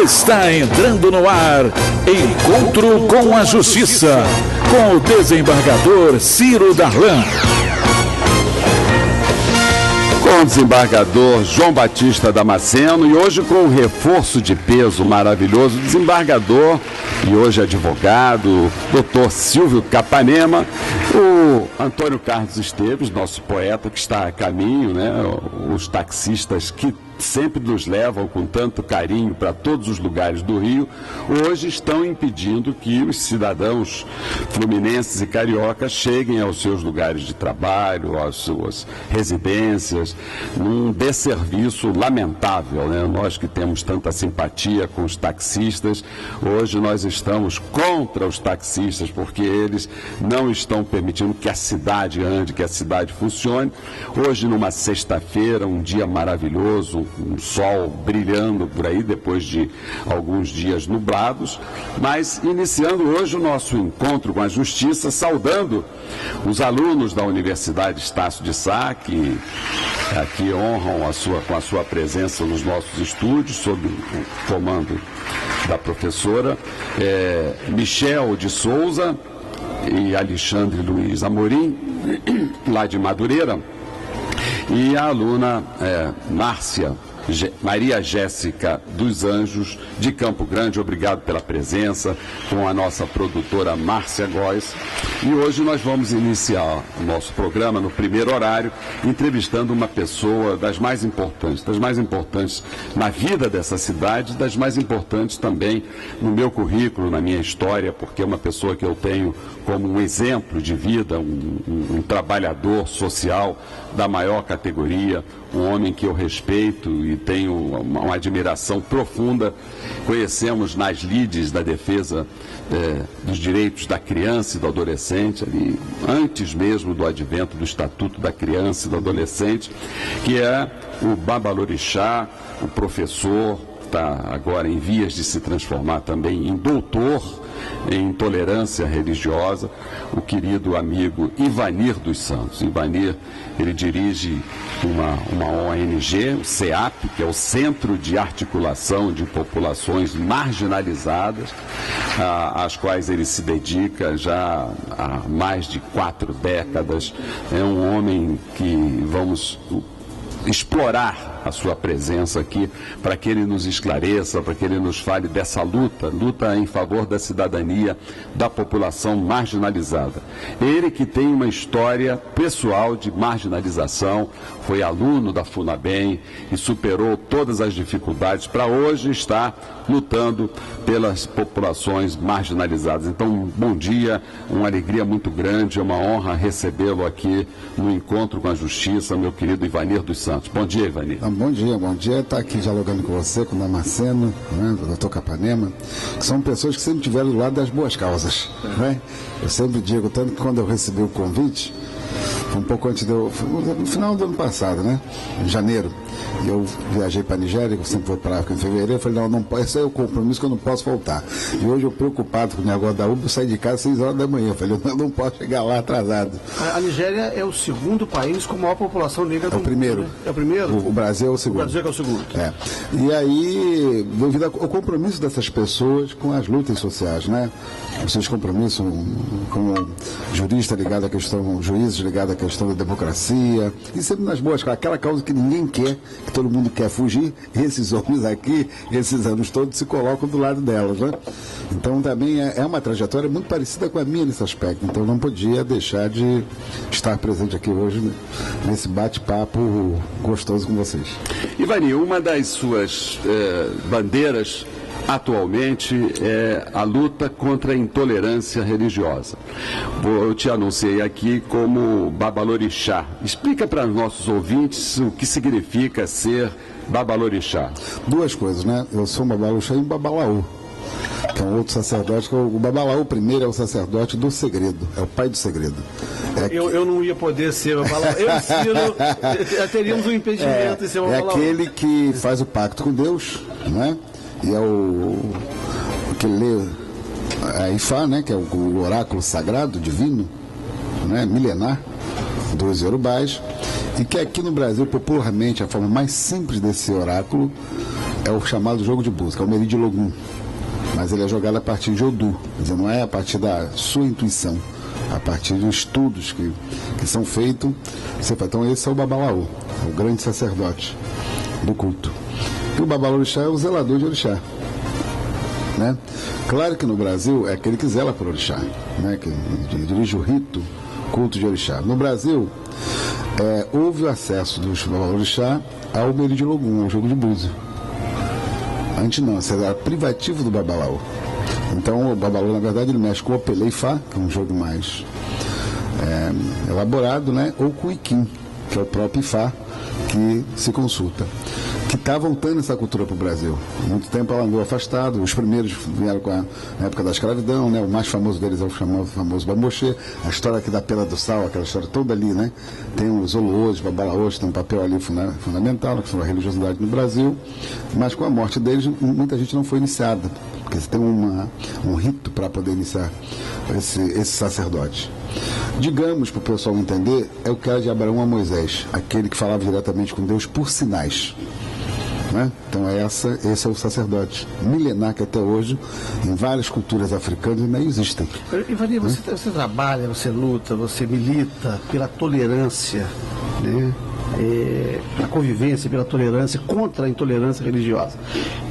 Está entrando no ar Encontro com a Justiça, com o desembargador Ciro Darlan. Com o desembargador João Batista Damasceno, e hoje com um reforço de peso maravilhoso, desembargador e hoje advogado, doutor Silvio Capanema, o Antônio Carlos Esteves, nosso poeta que está a caminho, né? Os taxistas que sempre nos levam com tanto carinho para todos os lugares do Rio, hoje estão impedindo que os cidadãos fluminenses e cariocas cheguem aos seus lugares de trabalho, às suas residências, num desserviço lamentável, né? Nós que temos tanta simpatia com os taxistas, hoje nós estamos contra os taxistas, porque eles não estão permitindo que a cidade ande, que a cidade funcione. Hoje, numa sexta-feira, um dia maravilhoso, um sol brilhando por aí, depois de alguns dias nublados, mas iniciando hoje o nosso encontro com a Justiça, saudando os alunos da Universidade Estácio de Sá, que aqui honram com a sua presença nos nossos estúdios, sob o comando da professora Michel de Souza e Alexandre Luiz Amorim, lá de Madureira, e a aluna Maria Jéssica dos Anjos, de Campo Grande. Obrigado pela presença, com a nossa produtora Márcia Góes. E hoje nós vamos iniciar o nosso programa no primeiro horário, entrevistando uma pessoa das mais importantes na vida dessa cidade, das mais importantes também no meu currículo, na minha história, porque é uma pessoa que eu tenho como um exemplo de vida, um trabalhador social da maior categoria, um homem que eu respeito e tenho uma admiração profunda. Conhecemos nas lides da defesa dos direitos da criança e do adolescente, ali, antes mesmo do advento do Estatuto da Criança e do Adolescente, que é o Babalorixá, o professor, está agora em vias de se transformar também em doutor em intolerância religiosa, o querido amigo Ivanir dos Santos. Ivanir, ele dirige uma ONG, o CEAP, que é o Centro de Articulação de Populações Marginalizadas, às quais ele se dedica já há mais de 4 décadas. É um homem que vamos explorar a sua presença aqui para que ele nos esclareça, para que ele nos fale dessa luta em favor da cidadania, da população marginalizada. Ele que tem uma história pessoal de marginalização, foi aluno da FUNABEM e superou todas as dificuldades para hoje estar lutando pelas populações marginalizadas. Então, bom dia, uma alegria muito grande, é uma honra recebê-lo aqui no Encontro com a Justiça, meu querido Ivanir dos Santos. Bom dia, Ivanir. Bom dia estar aqui dialogando com você, com o Damasceno, né, o doutor Capanema, que são pessoas que sempre estiveram do lado das boas causas, né? Eu sempre digo, tanto que quando eu recebi o convite, um pouco antes no final do ano passado, né? Em janeiro. Eu viajei para a Nigéria, eu sempre vou para a África em fevereiro. Eu falei, não posso, esse é o compromisso que eu não posso faltar. E hoje eu preocupado com o negócio da Uber, eu saí de casa às 6 horas da manhã. Eu falei, eu não posso chegar lá atrasado. A Nigéria é o segundo país com maior população negra do mundo. É o primeiro. Né? É o primeiro? O Brasil é o segundo. O Brasil é o segundo. É. E aí, devido ao compromisso dessas pessoas com as lutas sociais, né? Os seus compromissos como jurista ligado à questão, juízes ligados à questão da democracia, e sempre nas boas, aquela causa que ninguém quer, que todo mundo quer fugir, esses homens aqui, esses anos todos, se colocam do lado delas, né? Então também é uma trajetória muito parecida com a minha nesse aspecto, então não podia deixar de estar presente aqui hoje nesse bate-papo gostoso com vocês. Ivanir, uma das suas bandeiras atualmente é a luta contra a intolerância religiosa. Eu te anunciei aqui como Babalorixá. Explica para os nossos ouvintes o que significa ser Babalorixá. Duas coisas, né? Eu sou um Babalorixá e um Babalaú, que é um outro sacerdote. O Babalaú primeiro é o sacerdote do segredo, é o pai do segredo. Eu não ia poder ser Babalaú. Teríamos um impedimento em ser Babalaú. É aquele que faz o pacto com Deus, né? E é o que lê a Ifá, né, que é o oráculo sagrado, divino, né, milenar, dos Yorubás, e que aqui no Brasil, popularmente, a forma mais simples desse oráculo é o chamado jogo de búzios, que é o Meri de Logum. Mas ele é jogado a partir de Odu, quer dizer, não é a partir da sua intuição, a partir de estudos que são feitos. Então esse é o Babalaô, o grande sacerdote do culto. E o Babalaorixá é o zelador de Orixá. Né? Claro que no Brasil é aquele que zela por Orixá, né? Que dirige o rito, culto de Orixá. No Brasil, houve o acesso dos Babalaorixá ao Meri de Logum, ao jogo de búzio. Antes não, isso era privativo do Babalaô. Então o Babalaô, na verdade, ele mexe com o Opeleifá, que é um jogo mais elaborado, né? Ou com o Iquim, que é o próprio Ifá que se consulta. Que está voltando essa cultura para o Brasil. Há muito tempo ela andou afastada. Os primeiros vieram na época da escravidão, né? O mais famoso deles é o famoso Bamboxê. A história aqui da Pena do Sal, aquela história toda ali, né? Tem os Oloôs, Babalaôs, tem um papel ali fundamental, que foi a religiosidade no Brasil. Mas com a morte deles, muita gente não foi iniciada, porque você tem um rito para poder iniciar esse sacerdote. Digamos, para o pessoal entender, é o cara de Abraão a Moisés, aquele que falava diretamente com Deus por sinais. Né? Então esse é o sacerdote milenar que até hoje, em várias culturas africanas, ainda existem. Ivani, você trabalha, você luta, você milita pela tolerância, né? Pela convivência, pela tolerância, contra a intolerância religiosa.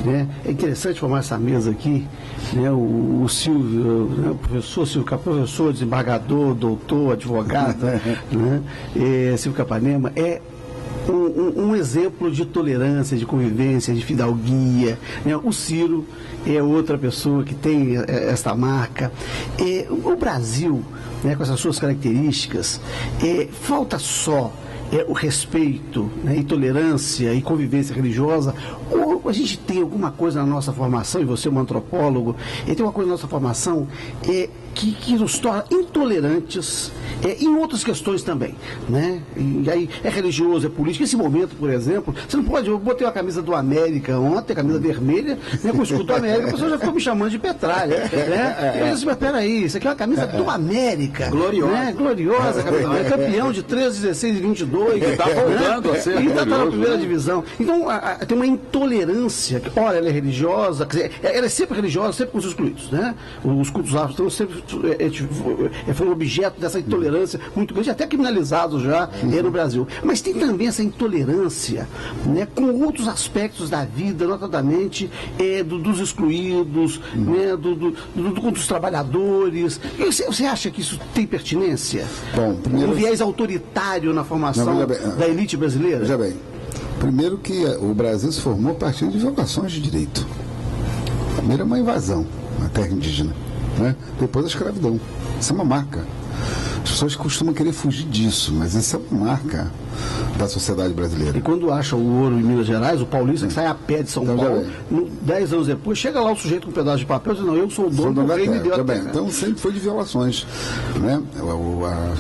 Né? É interessante formar essa mesa aqui, né? O Silvio, né? O professor Silvio Capanema, professor, desembargador, doutor, advogado, né? Silvio Capanema é um exemplo de tolerância, de convivência, de fidalguia, né? O Ciro é outra pessoa que tem esta marca. O Brasil, né, com essas suas características, falta só o respeito, né, e tolerância e convivência religiosa, ou a gente tem alguma coisa na nossa formação, e você é um antropólogo, tem uma coisa na nossa formação que nos torna intolerantes em outras questões também, né? E aí é religioso, é político. Esse momento, por exemplo, você não pode. Eu botei a camisa do América ontem, a camisa vermelha, né, com o escudo do América, a pessoa já ficou me chamando de petralha, né? Eu disse, mas peraí, isso aqui é uma camisa do América, gloriosa, né? Gloriosa, camisa do América, campeão de 13, 16 e 22, que está voltando a ser, e ainda está na primeira divisão. Então tem uma intolerância, que, ora, ela é religiosa, quer dizer, ela é sempre religiosa, sempre com os excluídos, né? Os cultos afros estão sempre foi objeto dessa intolerância muito grande, até criminalizados já no Brasil. Mas tem também essa intolerância, né, com outros aspectos da vida, notadamente dos excluídos, né, dos trabalhadores. Você acha que isso tem pertinência? Bom, primeiro, um viés autoritário na formação da elite brasileira? Veja bem, primeiro que o Brasil se formou a partir de violações de direito. Primeiro é uma invasão na terra indígena, né? Depois a escravidão. Isso é uma marca. As pessoas costumam querer fugir disso, mas isso é uma marca da sociedade brasileira. E quando acham o ouro em Minas Gerais, o paulista que sai a pé de São Paulo, 10 anos depois, chega lá o sujeito com um pedaço de papel e diz, não, eu sou o dono do rei, me deu a terra. Então sempre foi de violações, né?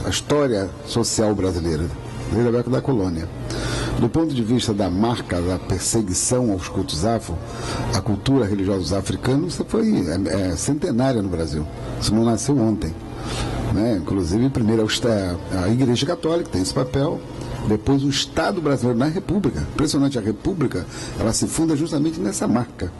A história social brasileira, desde a época da colônia. Do ponto de vista da marca, da perseguição aos cultos afro, a cultura religiosa dos africanos, isso foi centenária no Brasil. Isso não nasceu ontem. Né? Inclusive, primeiro a Igreja Católica tem esse papel, depois o Estado brasileiro na República. Impressionante, a República, ela se funda justamente nessa marca.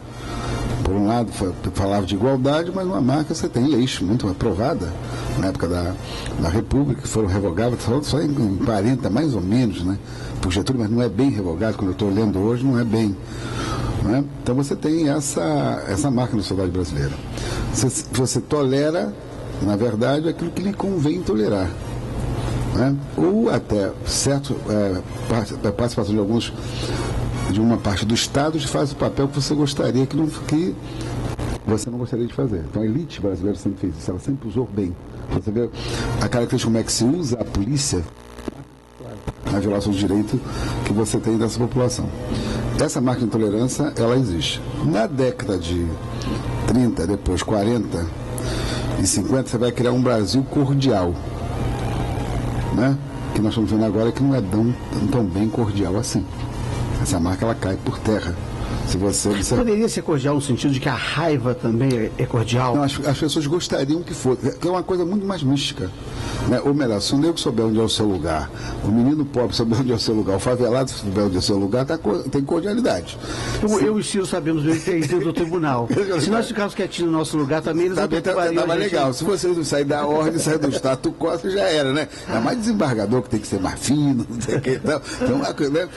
Por um lado, falava de igualdade, mas numa marca você tem leis muito aprovada na época da República, que foram revogadas só em 40, mais ou menos, né? Por Getúlio, mas não é bem revogado, quando eu estou olhando hoje, não é bem. Né? Então você tem essa marca na sociedade brasileira. Você tolera, na verdade, aquilo que lhe convém tolerar. Né? Ou até a participação de uma parte do Estado que faz o papel que você gostaria que você não gostaria de fazer. Então a elite brasileira sempre fez isso, ela sempre usou bem. Você vê a característica como é que se usa a polícia na violação do direito que você tem dessa população. Essa marca de intolerância, ela existe. Na década de 30, depois 40 e 50, você vai criar um Brasil cordial. Né? Que nós estamos vendo agora que não é tão bem cordial assim. Essa marca, ela cai por terra. Se você... Poderia ser cordial no sentido de que a raiva também é cordial? Não, as pessoas gostariam que fosse, que é uma coisa muito mais mística. Né? Ou melhor, se o negro souber onde é o seu lugar, o menino pobre souber onde é o seu lugar, o favelado souber onde é o seu lugar, tem cordialidade. Eu e o Ciro sabemos bem que tem dentro do tribunal. Se nós ficarmos quietinhos no nosso lugar, também eles Tava legal. Se você não sair da ordem, sair do status quo, já era, né? É mais desembargador que tem que ser mais fino, não sei o que. Então, né?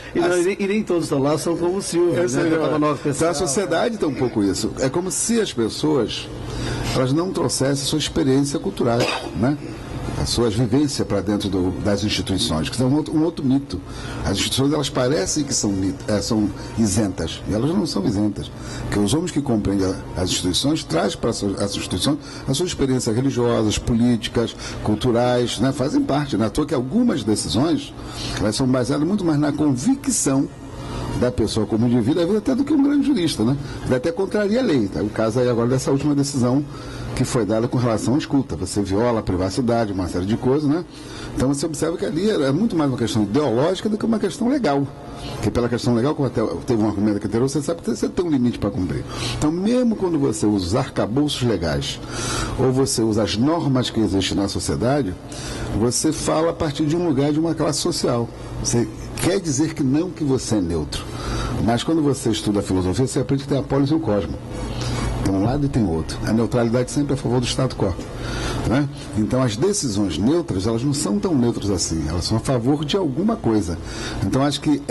E nem todos estão lá, são como o Silvio. Então a sociedade tem um pouco isso. É como se as pessoas elas não trouxessem sua experiência cultural, né? A sua vivência para dentro das instituições, que é um outro mito. As instituições, elas parecem que são isentas, e elas não são isentas. Porque os homens que compreendem as instituições trazem para as instituições as suas experiências religiosas, políticas, culturais, né? Fazem parte. Não é à toa que algumas decisões, elas são baseadas muito mais na convicção da pessoa como indivíduo, às vezes até do que um grande jurista, né? Ele até contraria a lei. Tá? O caso aí agora dessa última decisão que foi dada com relação à escuta. Você viola a privacidade, uma série de coisas, né? Então você observa que ali é muito mais uma questão ideológica do que uma questão legal. Porque pela questão legal, como até teve um argumento aqui anterior, você sabe que você tem um limite para cumprir. Então, mesmo quando você usa os arcabouços legais, ou você usa as normas que existem na sociedade, você fala a partir de um lugar, de uma classe social. Você quer dizer que não que você é neutro. Mas quando você estuda a filosofia, você aprende que tem a polis e o cosmo. Tem um lado e tem outro. A neutralidade sempre é a favor do status quo. Né? Então as decisões neutras, elas não são tão neutras assim, elas são a favor de alguma coisa. Então acho que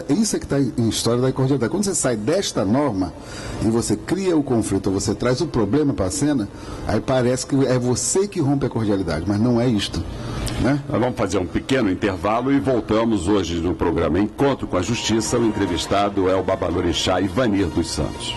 isso é que está em história da cordialidade. Quando você sai desta norma e você cria o conflito, ou você traz o problema para a cena, aí parece que é você que rompe a cordialidade, mas não é isto. Né? Nós vamos fazer um pequeno intervalo e voltamos hoje no programa Encontro com a Justiça. O entrevistado é o Babalorixá Ivanir dos Santos.